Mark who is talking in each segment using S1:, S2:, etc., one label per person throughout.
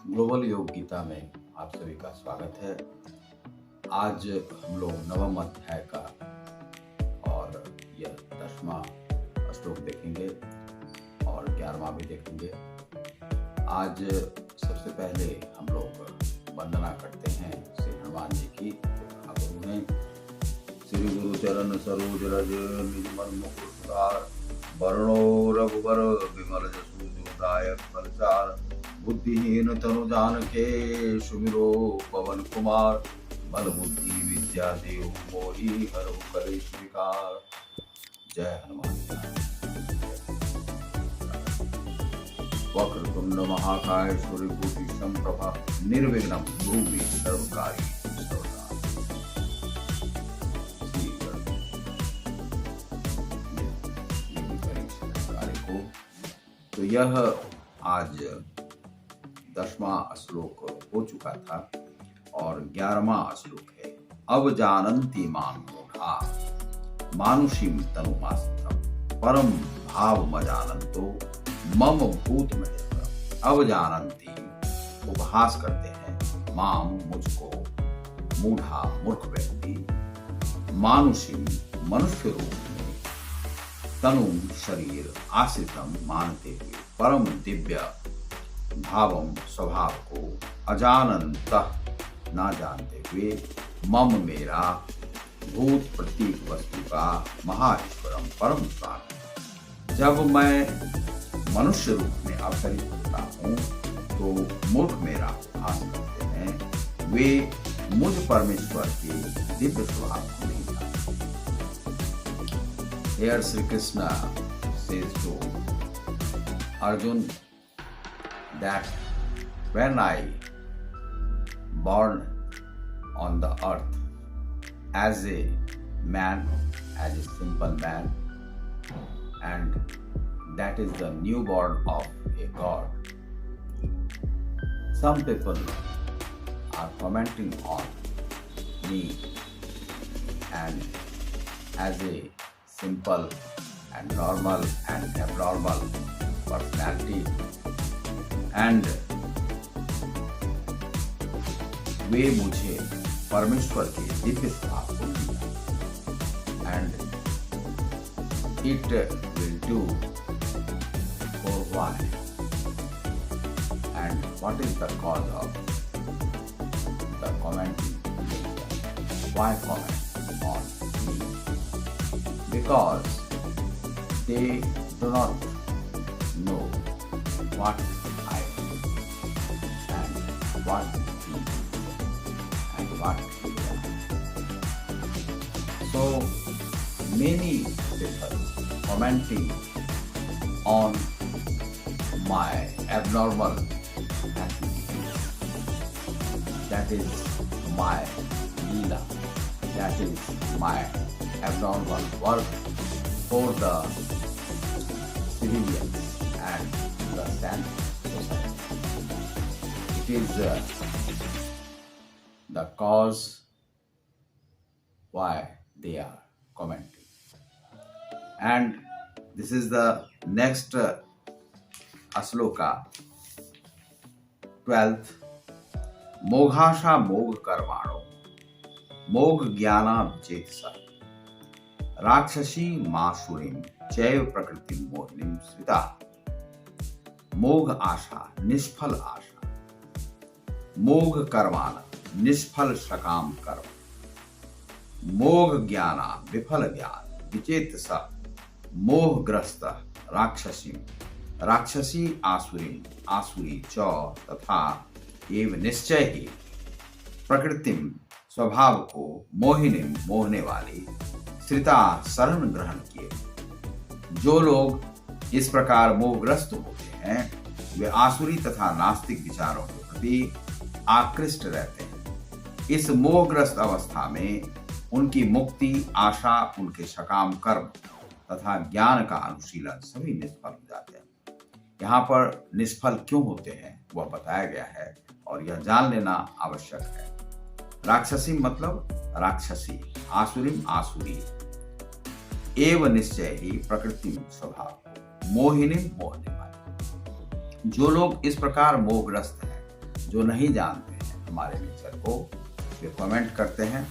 S1: Global योग गीता में आप सभी का स्वागत है। आज हम लोग नवम अध्याय का और यह 10वां श्लोक देखेंगे और 11वां भी देखेंगे। आज सबसे पहले हम लोग वंदना करते हैं श्री हनुमान जी की। गुरु ने श्री गुरु चरण सरोज रज निज मन मुकुर सुधार वरणो रघुबर विमल जसु दायक फलचार बुद्धिहीन तनु जान के सुमिरो पवन कुमार बल बुद्धि विद्या देव मोहि हरहु कलेश विकार। जय हनुमान। वक्रतुंड महाकाय सूर्यकोटि समप्रभा निर्विघ्नं कुरु मे सर्वकार्येषु सर्वदा। तो यह आज 10वां श्लोक हो चुका था और 11वां श्लोक है। अब जानन्ति मां मूढ़ा मानुषीं तनुमास्त्रम परम भाव मजानन्तो मम भूत में। अब जानन्ति उपहास करते हैं, मां मुझको, मूढ़ा मूर्ख व्यक्ति, मानुषीं मनुष्य रूप में, तनु शरीर आश्रितम मानते हुए, परम दिव्य भावम स्वभाव को, अजानन्तः ना जानते हुए, मम मेरा, भूत प्रतीक वस्तु का, महाईश्वरम परम स्वामी। जब मैं मनुष्य रूप में अवतरित होता हूँ तो मूर्ख मेरा उपहास करते हैं, वे मुझ परमेश्वर के दिव्य स्वभाव को नहीं जानते। Here Sri Krishna says to Arjun that when I born on the earth as a man, as a simple man, and that is the newborn of a god, some people are commenting on me and as a simple and normal and abnormal personality, and वे मुझे परमेश्वर के दिव्य स्वभाव को दिया, and it will do for why, and what is the cause of the commenting nature? Why comment on me? Because they do not know what I do and what he and what he does. So many people commenting on my abnormal activities. That is my leela. That is my abnormal work for the civilians and the scientific society. It is the cause why they are commenting. And this is the next ashloka, 12th. मोघाशा मोघ कर्माणो मोघ ज्ञाना विचेतसा राक्षसी मासुरीं चैव प्रकृति मोहिनीं स्मृता। मोघ आशा निष्फल आशा, मोघ कर्माना निष्फल सकाम कर्म, मोघ ज्ञाना विफल ज्ञान, विचेतसा मोहग्रस्त राक्षसी, राक्षसी आसुरी, आसुरी च तथा एवं निश्चय ही प्रकृतिम स्वभाव को, मोहिनी मोहने वाली, श्रिता शरण ग्रहण किए। जो लोग इस प्रकार मोहग्रस्त होते हैं वे आसुरी तथा नास्तिक विचारों के प्रति आकृष्ट रहते हैं। इस मोहग्रस्त अवस्था में उनकी मुक्ति, आशा, उनके सकाम कर्म तथा ज्ञान का अनुशीलन सभी निष्फल हो जाते हैं। यहाँ पर निष्फल क्यों होते हैं वह बताया गया है और यह जान लेना आवश्यक है। राक्षसी मतलब राक्षसी, आसुरी आसुरी, एवं निश्चय ही प्रकृति स्वभाव, मोहिनी मोहने वाली। जो लोग इस प्रकार मोहग्रस्त हैं जो नहीं जानते हैं हमारे नेचर को, वे कमेंट करते हैं।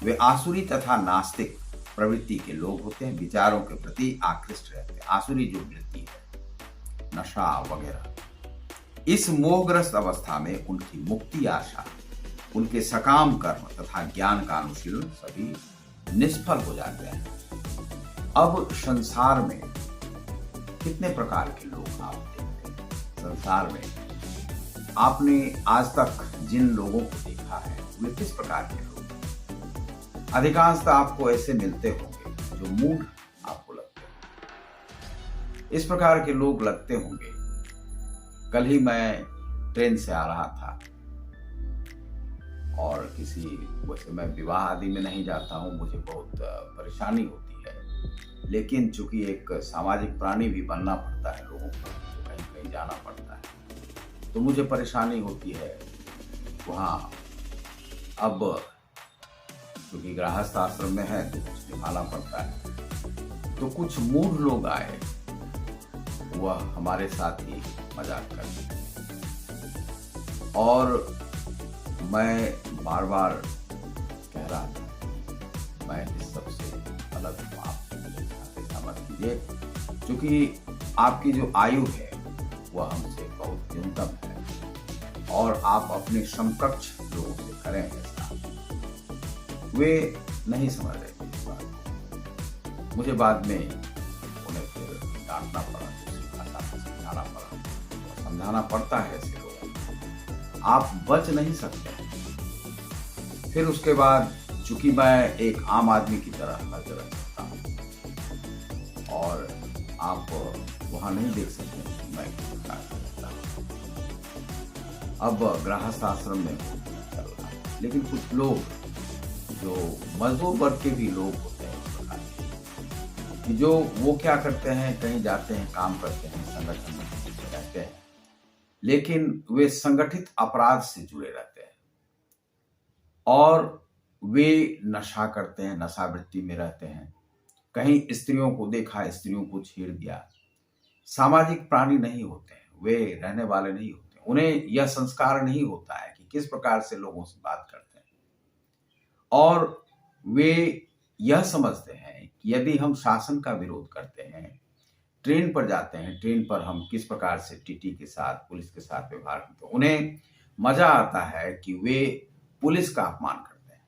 S1: वे आसुरी तथा नास्तिक प्रवृत्ति के लोग होते हैं, विचारों के प्रति आकृष्ट रहते हैं। आसुरी जो वृत्ति है, नशा वगैरह, इस मोहग्रस्त अवस्था में उनकी मुक्ति आशा, उनके सकाम कर्म तथा ज्ञान का अनुशीलन सभी निष्फल हो जाते हैं। अब संसार में कितने प्रकार के लोग आप देखते हैं? संसार में आपने आज तक जिन लोगों को देखा है वे किस प्रकार के लोग हैं? अधिकांशतः आपको ऐसे मिलते होंगे जो मूढ़ आपको लगते हैं। इस प्रकार के लोग लगते होंगे। कल ही मैं ट्रेन से आ रहा था और वैसे मैं विवाह आदि में नहीं जाता हूँ, मुझे बहुत परेशानी होती है, लेकिन चूंकि एक सामाजिक प्राणी भी बनना पड़ता है लोगों को, कहीं कहीं जाना पड़ता है, तो मुझे परेशानी होती है वहाँ। अब क्योंकि गृहस्थ आश्रम में है तो कुछ निभाना पड़ता है, तो कुछ मूढ़ लोग आए, वह हमारे साथ ही मजाक करते और मैं बार बार कह रहा था मैं इस सबसे अलग हूँ, आप ऐसा मत कीजिए, क्योंकि आपकी जो आयु है वह हमसे बहुत न्यूनतम है और आप अपने समकक्ष लोगों से करें ऐसा। वे नहीं समझ रहे थे इस बात को। मुझे बाद में उन्हें फिर डांटना पड़ा, दूसरी भाषा में समझाना पड़ा, और समझाना पड़ता है ऐसे लोगों को, आप बच नहीं सकते। फिर उसके बाद चूंकि मैं एक आम आदमी की तरह हर जगह चलता हूँ और आप वहाँ नहीं देख सकते मैं किस प्रकार से रहता हूँ। अब गृहस्थ आश्रम में चल रहा है, लेकिन कुछ लोग जो मजदूर वर्ग के भी लोग होते हैं इस प्रकार के, कि जो वो क्या करते हैं, कहीं जाते हैं, काम करते हैं, संगठन में रहते हैं, लेकिन वे संगठित अपराध से जुड़े रहते हैं और वे नशा करते हैं, नशावृत्ति में रहते हैं। कहीं स्त्रियों को देखा, स्त्रियों को छेड़ दिया। सामाजिक प्राणी नहीं होते हैं, वे रहने वाले नहीं होते, उन्हें यह संस्कार नहीं होता है कि किस प्रकार से लोगों से बात करते हैं, और वे यह समझते हैं कि यदि हम शासन का विरोध करते हैं, ट्रेन पर जाते हैं, ट्रेन पर हम किस प्रकार से टीटी के साथ, पुलिस के साथ व्यवहार करते हैं, उन्हें मजा आता है कि वे पुलिस का अपमान करते हैं।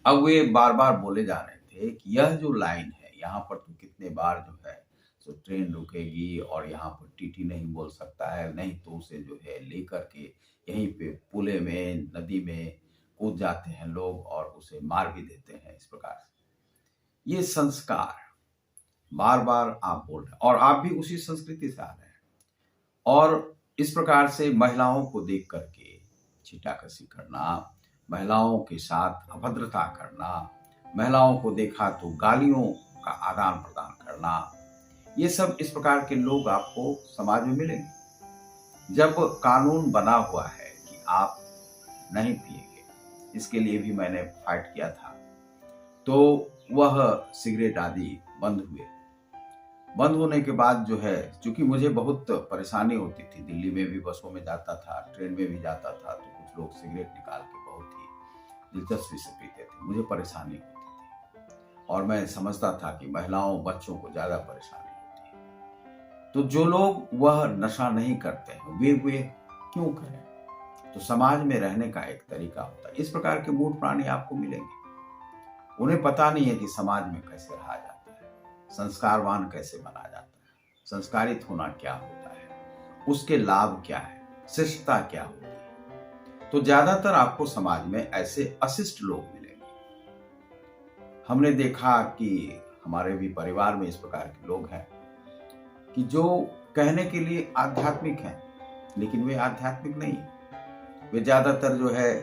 S1: अब वे बार बार बोले जा रहे थे कि यह जो लाइन है, यहाँ पर तो कितने बार जो है तो ट्रेन रुकेगी और यहाँ पर टीटी नहीं बोल सकता है, नहीं तो उसे जो है लेकर के यहीं पे पुले में, नदी में कूद जाते हैं लोग और उसे मार भी देते हैं। इस प्रकार से ये संस्कार बार बार आप बोल रहे हैं और आप भी उसी संस्कृति से आ रहे हैं, और इस प्रकार से महिलाओं को देख करके छीटाकशी करना, महिलाओं के साथ अभद्रता करना, महिलाओं को देखा तो गालियों का आदान प्रदान करना, ये सब इस प्रकार के लोग आपको समाज में मिलेंगे। जब कानून बना हुआ है कि आप नहीं पिएंगे, इसके लिए भी मैंने फाइट किया था, तो वह सिगरेट आदि बंद हुए। बंद होने के बाद जो है, चूंकि मुझे बहुत परेशानी होती थी, दिल्ली में भी बसों में जाता था, ट्रेन में भी जाता था, तो कुछ लोग सिगरेट निकाल के बहुत ही दिलचस्पी से पीते थे, मुझे परेशानी होती थी और मैं समझता था कि महिलाओं, बच्चों को ज्यादा परेशानी होती है। तो जो लोग वह नशा नहीं करते हैं वे क्यों करें? तो समाज में रहने का एक तरीका होता है। इस प्रकार के मूढ़ प्राणी आपको मिलेंगे, उन्हें पता नहीं है कि समाज में कैसे रहा जाता है, संस्कारवान कैसे बना जाता है, संस्कारित होना क्या होता है, उसके लाभ क्या है, शिष्टता क्या होती है। तो ज्यादातर आपको समाज में ऐसे अशिष्ट लोग मिलेंगे। हमने देखा कि हमारे भी परिवार में इस प्रकार के लोग हैं कि जो कहने के लिए आध्यात्मिक हैं, लेकिन वे आध्यात्मिक नहीं। वे ज्यादातर जो है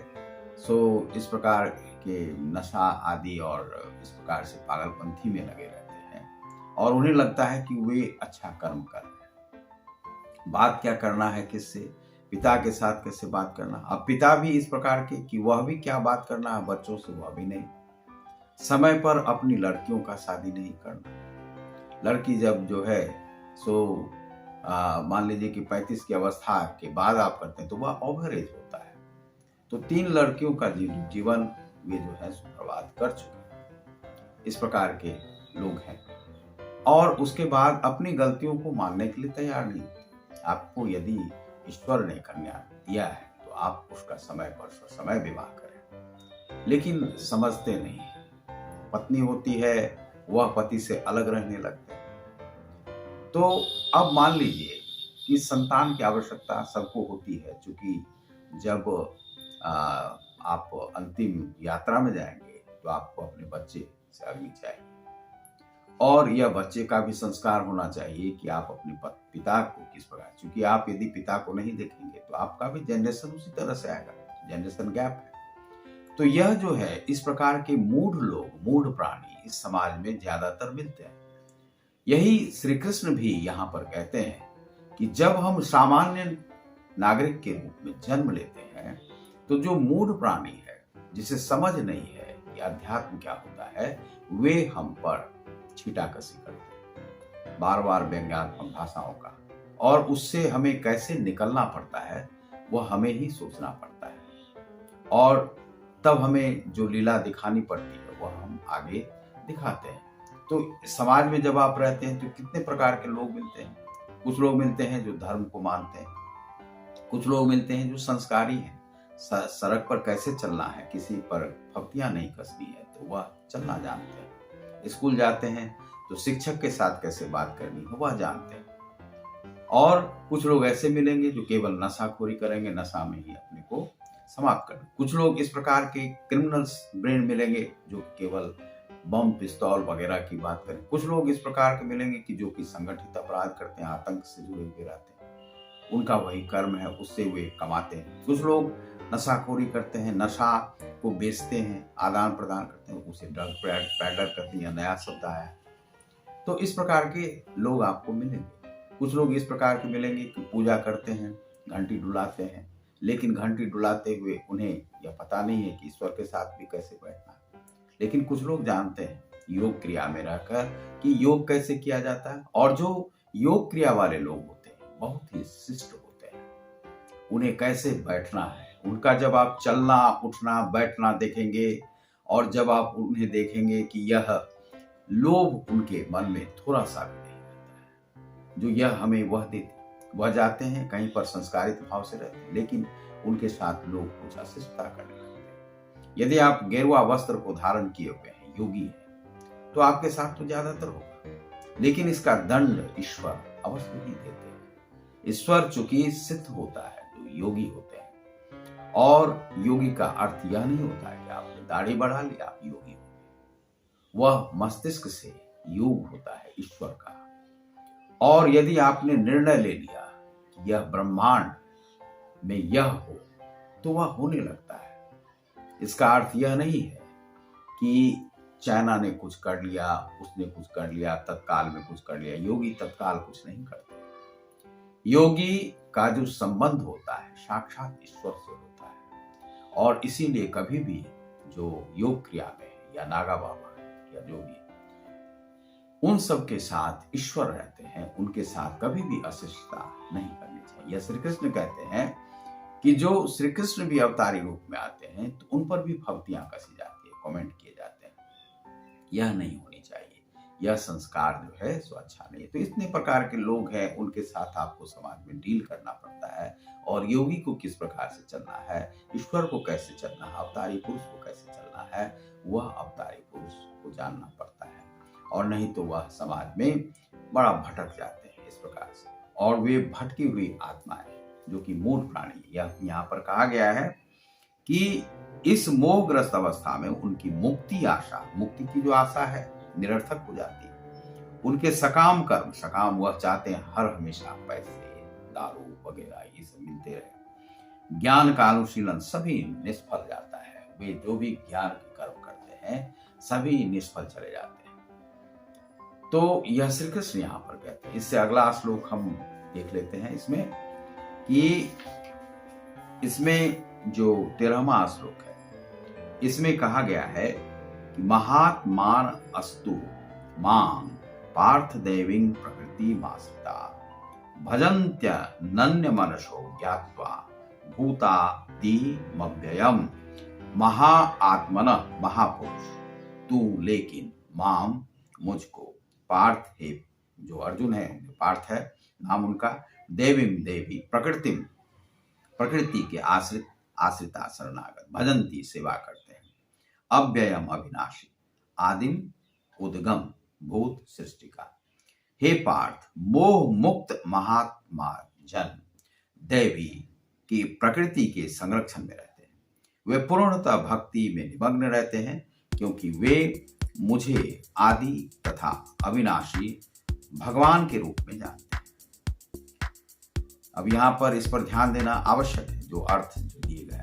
S1: सो इस प्रकार के नशा आदि और इस प्रकार से पागलपंथी में लगे रहते हैं और उन्हें लगता है कि वे अच्छा कर्म कर रहे हैं। बात क्या करना है, किससे, पिता के साथ कैसे बात करना। अब पिता भी इस प्रकार के कि वह भी क्या बात करना है बच्चों से, वह भी नहीं। समय पर अपनी लड़कियों का शादी नहीं करना। लड़की जब जो है सो मान लीजिए कि 35 की अवस्था के बाद आप करते हैं तो वह ओवर एज होता है। तो 3 लड़कियों का जीवन वे जो है बर्बाद कर चुके हैं। इस प्रकार के लोग हैं और उसके बाद अपनी गलतियों को मानने के लिए तैयार नहीं होते। आपको यदि ईश्वर ने कन्या दिया है तो आप उसका समय पर समय विवाह करें, लेकिन समझते नहीं है। पत्नी होती है, वह पति से अलग रहने लगते हैं। तो अब मान लीजिए कि संतान की आवश्यकता सबको होती है, क्योंकि जब आप अंतिम यात्रा में जाएंगे तो आपको अपने बच्चे से अग्नि चाहिए और यह बच्चे का भी संस्कार होना चाहिए कि आप अपने पिता को किस प्रकार, क्योंकि आप यदि पिता को नहीं देखेंगे तो आपका भी जनरेशन उसी तरह से आएगा, जनरेशन गैप है। तो यह जो है, इस प्रकार के मूढ़ लोग, मूढ़ प्राणी इस समाज में ज्यादातर मिलते हैं। यही श्री कृष्ण भी यहाँ पर कहते हैं कि जब हम सामान्य नागरिक के रूप में जन्म लेते हैं तो जो मूढ़ प्राणी है, जिसे समझ नहीं है कि अध्यात्म क्या होता है, वे हम पर छीटाकशी करते हैं बार बार व्यंग्यात्मक भाषाओं का, और उससे हमें कैसे निकलना पड़ता है वह हमें ही सोचना पड़ता है। और तब हमें जो लीला दिखानी पड़ती है वह हम आगे दिखाते हैं। तो समाज में जब आप रहते हैं तो कितने प्रकार के लोग मिलते हैं। कुछ लोग मिलते हैं जो धर्म को मानते हैं, कुछ लोग मिलते हैं जो संस्कारी हैं, सड़क पर कैसे चलना है, किसी पर फप्तियां नहीं कसनी है तो वह चलना जानते हैं, स्कूल जाते हैं तो शिक्षक के साथ कैसे बात करनी है वह जानते हैं। और कुछ लोग ऐसे मिलेंगे जो केवल नशाखोरी करेंगे, नशा में ही अपने को समाप्त करेंगे। कुछ लोग इस प्रकार के क्रिमिनल्स ब्रेन मिलेंगे जो केवल बम पिस्तौल वगैरह की बात करें। कुछ लोग इस प्रकार के मिलेंगे कि जो कि संगठित अपराध करते हैं, आतंक से जुड़े हुए रहते हैं, उनका वही कर्म है, उससे वे कमाते हैं। कुछ लोग नशाखोरी करते हैं, नशा को बेचते हैं, आदान प्रदान करते हैं, उसे ड्रग पैडलर करते हैं, नया शब्द आया है। तो इस प्रकार के लोग आपको मिलेंगे। कुछ लोग इस प्रकार के मिलेंगे कि पूजा करते हैं, घंटी डुलाते हैं, लेकिन घंटी डुलाते हुए उन्हें यह पता नहीं है कि ईश्वर के साथ भी कैसे बैठना है। लेकिन कुछ लोग जानते हैं योग क्रिया में रहकर कि योग कैसे किया जाता है, और जो योग क्रिया वाले लोग होते हैं बहुत ही शिष्ट होते हैं, उन्हें कैसे बैठना है, उनका जब आप चलना उठना बैठना देखेंगे और जब आप उन्हें देखेंगे कि यह लोभ उनके मन में थोड़ा सा भी नहीं रहता है, जो यह हमें वह देते, वह जाते हैं कहीं पर संस्कारित भाव से रहते हैं, लेकिन उनके साथ लोग कुछ अशिष्टता करने लगते हैं। यदि आप गेरुआ वस्त्र को धारण किए हुए हैं, योगी हैं, तो आपके साथ तो ज्यादातर होगा, लेकिन इसका दंड ईश्वर अवश्य नहीं देते हैं। ईश्वर चूंकि सिद्ध होता है जो योगी होते हैं, और योगी का अर्थ यह नहीं होता है कि आपने दाढ़ी बढ़ा लिया आप योगी हो गए। वह मस्तिष्क से योग होता है ईश्वर का, और यदि आपने निर्णय ले लिया कि यह ब्रह्मांड में यह हो तो वह होने लगता है। इसका अर्थ यह नहीं है कि चाइना ने कुछ कर लिया, उसने कुछ कर लिया, तत्काल में कुछ कर लिया। योगी तत्काल कुछ नहीं करते। योगी का जो संबंध होता है साक्षात ईश्वर से होता है, और इसीलिए कभी भी जो योग क्रिया में या नागा बाबा या जो भी, उन सब के साथ ईश्वर रहते हैं, उनके साथ कभी भी अशिष्टता नहीं करनी चाहिए। यह श्री कृष्ण कहते हैं कि जो श्री कृष्ण भी अवतारी रूप में आते हैं तो उन पर भी फब्तियां कसी जाती है, कमेंट किए जाते हैं, यह नहीं होनी चाहिए। यह संस्कार जो है सो अच्छा नहीं है। तो इतने प्रकार के लोग हैं, उनके साथ आपको समाज में डील करना पड़ता है, और योगी को किस प्रकार से चलना है, ईश्वर को कैसे चलना है, अवतारी पुरुष को कैसे चलना है, वह अवतारी पुरुष को जानना पड़ता है, और नहीं तो वह समाज में बड़ा भटक जाते हैं इस प्रकार से। और वे भटकी हुई आत्माएं जो कि मूढ़ प्राणी, यह यहाँ पर कहा गया है कि इस मोहग्रस्त अवस्था में उनकी मुक्ति आशा, मुक्ति की जो आशा है निरर्थक हो जाती है। उनके सकाम कर्म, सकाम वह चाहते हैं हर हमेशा पैसे, दारू वगैरह ये सब मिलते रहे। ज्ञान का अनुशीलन सभी निष्फल जाता है। वे जो भी ज्ञान के कर्म करते हैं सभी निष्फल चले जाते हैं। तो यह श्री कृष्ण यहाँ पर कहते हैं। इससे अगला श्लोक हम देख लेते हैं इसमें कि इसमें जो 13वां श्लोक है, इसमें कहा गया है कि महात्मान अस्तु मां पार्थ देवीं प्रकृति मासिता भजन्त्य नन्य मनसो ज्ञात्वा भूतादिमव्ययम्। महा आत्मन महापुरुष तू लेकिन माम मुझको, पार्थ हे जो अर्जुन है पार्थ है नाम उनका, देवीम देवी प्रकृतिम प्रकृति के आश्रित आश्रिता शरणागत, भजंती सेवा करते हैं, अव्ययम अविनाशी, आदिम उद्गम भूत सृष्टि का। हे पार्थ, मोह मुक्त महात्मा जन देवी की प्रकृति के संरक्षण में रहते हैं। वे पूर्णतः भक्ति में निमग्न रहते हैं क्योंकि वे मुझे आदि तथा अविनाशी भगवान के रूप में जानते हैं। अब यहाँ पर इस पर ध्यान देना आवश्यक है, जो अर्थ जो दिए गए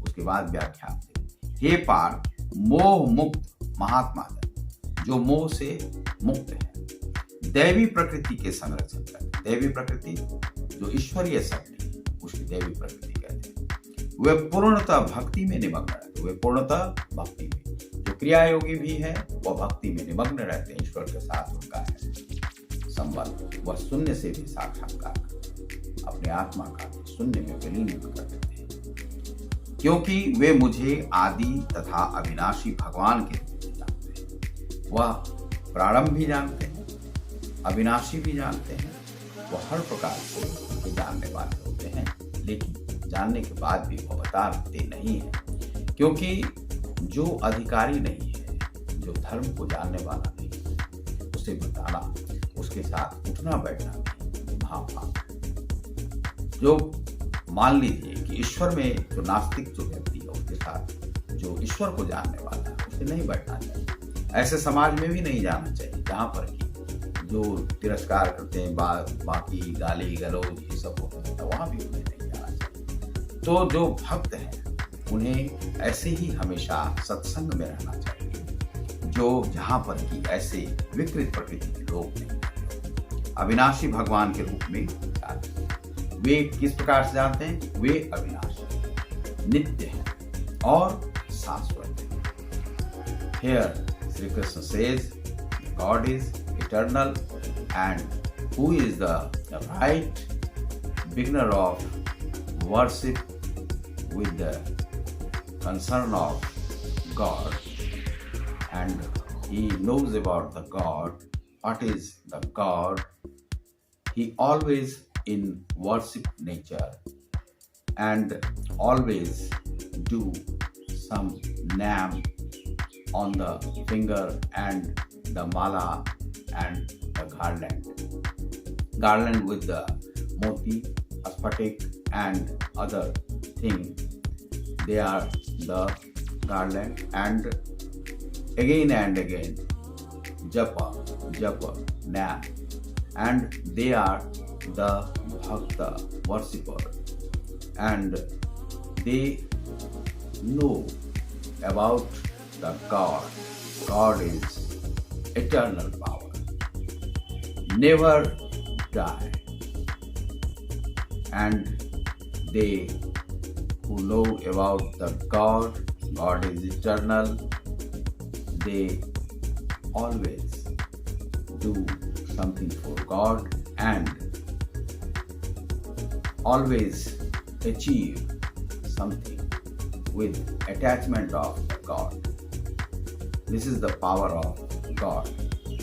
S1: उसके बाद व्याख्या दें। हे पार्थ, मोह मुक्त महात्मा जन जो मोह से मुक्त है, दैवी प्रकृति के संरक्षण करते हैं। दैवी प्रकृति जो ईश्वरीय शक्ति है उसकी दैवी प्रकृति कहते हैं। वे पूर्णतः भक्ति में निमग्न रहते हैं। वे पूर्णतः भक्ति में, जो क्रिया योगी भी है वह भक्ति में निमग्न रहते हैं। ईश्वर के साथ उनका है संबंध, वह शून्य से भी साक्षात्कार अपने आत्मा का शून्य में विलीन कर देते हैं क्योंकि वे मुझे आदि तथा अविनाशी भगवान के रूप में जानते हैं। वह प्रारंभ भी जानते हैं, अविनाशी भी जानते हैं। वह हर प्रकार से जानने वाले होते हैं, लेकिन जानने के बाद भी वह बताते नहीं है क्योंकि जो अधिकारी नहीं है, जो धर्म को जानने वाला नहीं है, उसे बताना, उसके साथ उठना बैठना भी महापाप। जो मान लीजिए कि ईश्वर में जो नास्तिक जो व्यक्ति है उसके साथ जो ईश्वर को जानने वाला है उसे नहीं बैठना चाहिए। ऐसे समाज में भी नहीं जाना चाहिए जहाँ पर कि जो तिरस्कार करते हैं, बाकी गाली गलौज ये सब होता है, वहाँ भी उन्हें नहीं जाना चाहिए। तो जो भक्त हैं उन्हें ऐसे ही हमेशा सत्संग में रहना चाहिए जो जहाँ पर कि ऐसे विकृत प्रकृति के लोग नहीं, अविनाशी भगवान के रूप में जानते हैं। वे किस प्रकार से जानते हैं? वे अविनाशी, नित्य हैं और शाश्वत हैं। Here Sri Krishna says God is eternal and who is the right beginner of worship with the concern of God, and he knows about the God, what is the God. He always in worship nature and always do some name on the finger and the mala and the garland with the moti, sphatic and other thing. They are the garland, and again japa name, and they are the bhakta worshipper, and they know about the God. God is eternal power, never die, and they who know about the God, God is eternal, they always do something for God and always achieve something with attachment of God. This is the power of God,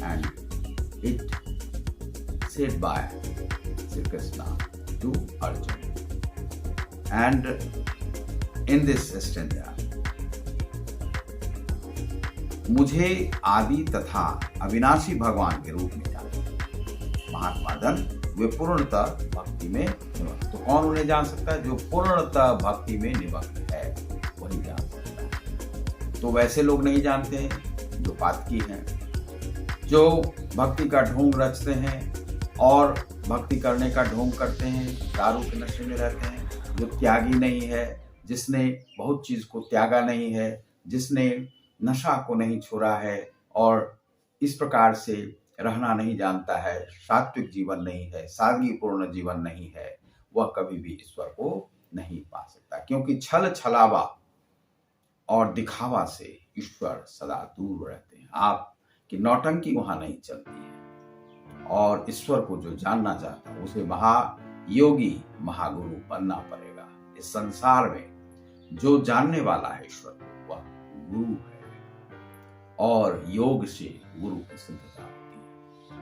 S1: and it said by Sri Krishna to Arjuna. And in this stanza, मुझे आदि तथा अविनाशी भगवान के रूप में जाने महात्मा जन वे पूर्णतः भक्ति में निमग्न। तो कौन उन्हें जान सकता है? जो पूर्णतः भक्ति में निमग्न है वही जान सकता है। तो वैसे लोग नहीं जानते हैं जो पातकी हैं, जो भक्ति का ढोंग रचते हैं और भक्ति करने का ढोंग करते हैं, दारू के नशे में रहते हैं, जो त्यागी नहीं है, जिसने बहुत चीज को त्यागा नहीं है, जिसने नशा को नहीं छोड़ा है और इस प्रकार से रहना नहीं जानता है, सात्विक जीवन नहीं है, सादगीपूर्ण जीवन नहीं है, वह कभी भी ईश्वर को नहीं पा सकता, क्योंकि छल छलावा और दिखावा से ईश्वर सदा दूर रहते हैं। आपकी नौटंकी वहां नहीं चलती है। और ईश्वर को जो जानना चाहता है उसे महायोगी महागुरु बनना पड़ेगा। इस संसार में जो जानने वाला है ईश्वर को वह गुरु है, और योग से गुरु की सिद्धता होती है।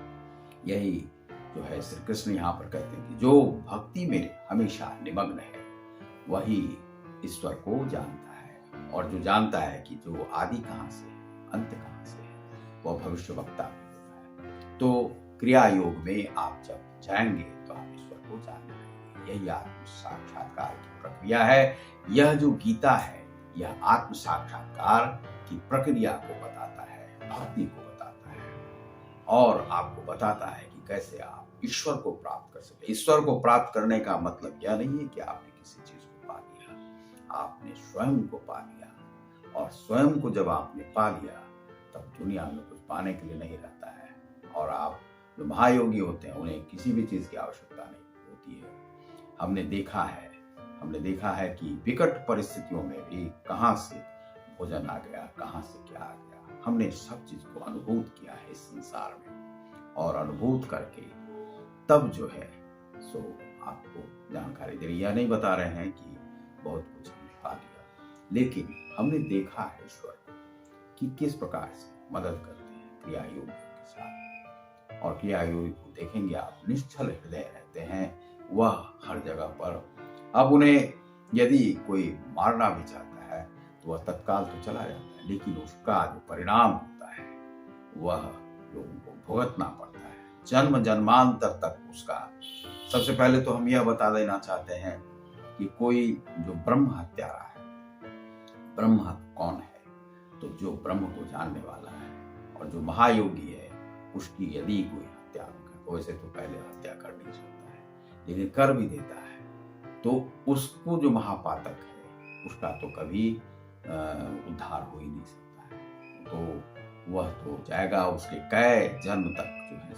S1: यही जो है श्री कृष्ण यहाँ पर कहते हैं कि जो भक्ति में हमेशा निमग्न है वही ईश्वर को जानता है, और जो जानता है कि जो आदि कहाँ से है अंत कहाँ से है वह भविष्य वक्ता भी होता है। तो क्रिया योग में आप जब जाएंगे तो आप ईश्वर को जान पाएंगे। यही आत्म साक्षात्कार की प्रक्रिया है। यह जो गीता है यह आत्म साक्षात्कार की प्रक्रिया को बताता है, भक्ति को बताता है, और आपको बताता है कि कैसे आप ईश्वर को प्राप्त कर सकते। ईश्वर को प्राप्त करने का मतलब यह नहीं है कि आपने किसी चीज को पा लिया, आपने स्वयं को पा लिया, और स्वयं को जब आपने पा लिया तब दुनिया में कुछ पाने के लिए नहीं रहता है। और आप जो महायोगी होते हैं उन्हें किसी भी चीज की आवश्यकता नहीं होती है। हमने देखा है कि विकट परिस्थितियों में भी कहाँ से भोजन आ गया, कहाँ से क्या आ गया, हमने सब चीज को अनुभूत किया है इस संसार में, और अनुभूत करके तब जो है सो आपको जानकारी दे रही। यह नहीं बता रहे हैं कि बहुत कुछ हमने पा लिया, लेकिन हमने देखा है ईश्वर को कि किस प्रकार से मदद करते हैं क्रिया योग के साथ। और क्रिया योग को देखेंगे आप, निश्चल हृदय रहते हैं वह हर जगह पर। अब उन्हें यदि कोई मारना भी चाहता है तो वह तत्काल तो चला जाता है, लेकिन उसका जो परिणाम होता है वह लोगों को भुगतना पड़ता है जन्म जन्मांतर तक उसका। सबसे पहले तो हम यह बता देना चाहते हैं कि कोई जो ब्रह्म हत्यारा है, ब्रह्म कौन है? तो जो ब्रह्म को जानने वाला है, और जो महायोगी है उसकी यदि कोई हत्या करे, तो वैसे तो पहले हत्या कर नहीं सकता है, लेकिन कर भी देता है, तो उसको जो महापातक है उसका तो कभी उद्धार हो ही नहीं सकता है। तो वह तो जाएगा, उसके कई जन्म तक जो है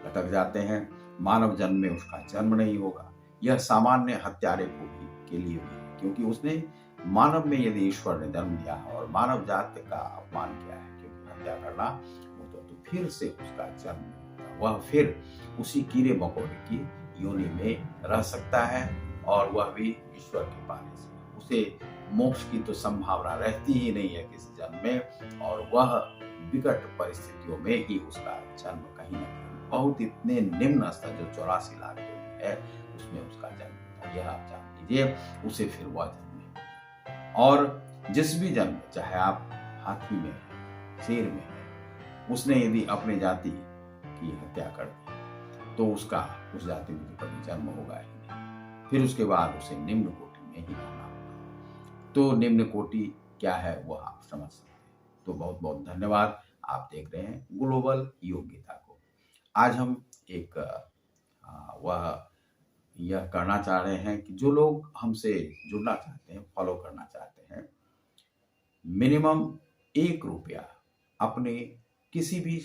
S1: लटक जाते हैं। मानव जन्म में उसका जन्म नहीं होगा। यह सामान्य हत्यारे को भी के लिए भी है, क्योंकि उसने मानव में यदि ईश्वर ने जन्म दिया है और मानव जाति का अपमान किया है, क्योंकि हत्या करना वो तो फिर से उसका जन्म नहीं होगा। वह फिर उसी कीड़े मकोड़े की योनि में रह सकता है, और वह भी ईश्वर के पाने से। उसे मोक्ष की तो संभावना रहती ही नहीं है किसी जन्म में, और वह विकट परिस्थितियों में ही उसका जन्म कहीं न कहीं बहुत इतने निम्न स्तर जो 84 लाख योनि है उसमें उसका जन्म होता है। यह आप जान लीजिए, उसे फिर वह जन्म नहीं होता। और जिस भी जन्म, चाहे आप हाथी में है, शेर में है, उसने यदि अपने जाति की हत्या कर दी तो उसका उस जाति में तो कभी जन्म होगा ही नहीं। फिर उसके बाद उसे निम्न कोटि में ही रहना होगा। तो निम्न कोटि क्या है वह आप समझ सकते हैं। तो बहुत बहुत धन्यवाद। आप देख रहे हैं ग्लोबल योग्यता को। आज हम एक वह यह करना चाह रहे हैं कि जो लोग हमसे जुड़ना चाहते हैं, फॉलो करना चाहते हैं, मिनिमम 1 रुपया अपने किसी भी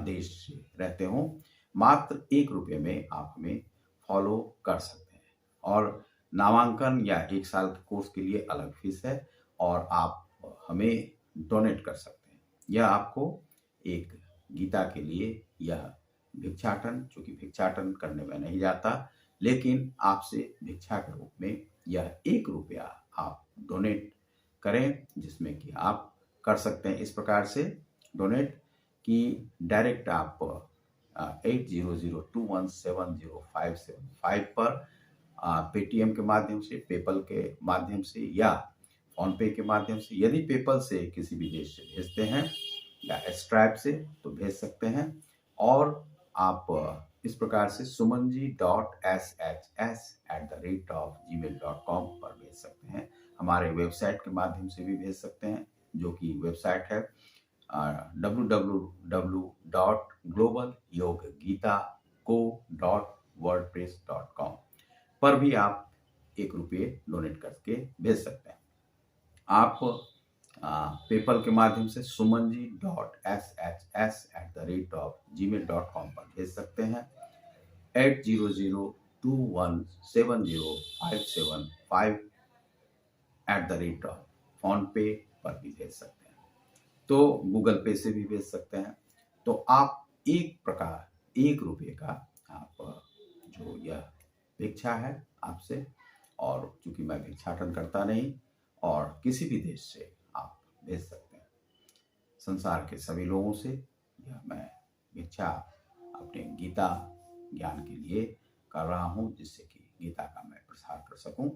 S1: देश से रहते हो, मात्र 1 रुपये में आप हमें फॉलो कर सकते हैं। और नामांकन या 1 साल के कोर्स के लिए अलग फीस है, और आप हमें डोनेट कर सकते हैं। यह आपको एक गीता के लिए यह भिक्षाटन, चूंकि भिक्षाटन करने में नहीं जाता, लेकिन आपसे भिक्षा के रूप में यह 1 रुपया आप डोनेट करें, जिसमें कि आप कर सकते हैं इस प्रकार से डोनेट कि डायरेक्ट आप 8002170575 पर पेटीएम के माध्यम से, पेपल के माध्यम से, या फोन पे के माध्यम से, यदि पेपल से किसी भी देश से भेजते हैं या स्ट्राइप से तो भेज सकते हैं। और आप इस प्रकार से sumanji.shhs@gmail.com पर भेज सकते हैं। हमारे वेबसाइट के माध्यम से भी भेज सकते हैं, जो कि वेबसाइट है www.globalyoggita.co.wordpress.com पर भी आप 1 रुपये डोनेट करके भेज सकते हैं। आप पेपल के माध्यम से sumanji.shhs@gmail.com पर भेज सकते हैं। 8002170575 फोन पे पर भी भेज सकते हैं। तो गूगल पे से भी भेज सकते हैं। तो आप एक प्रकार 1 रुपये का आप जो यह भिक्षा है आपसे, और चूंकि मैं भिक्षाटन करता नहीं, और किसी भी देश से आप भेज सकते हैं। संसार के सभी लोगों से यह मैं भिक्षा अपने गीता ज्ञान के लिए कर रहा हूँ, जिससे कि गीता का मैं प्रसार कर सकूं,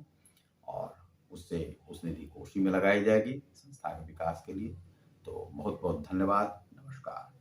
S1: और उससे उस निधि कोषी में लगाई जाएगी संस्था के विकास के लिए। तो बहुत बहुत धन्यवाद। नमस्कार।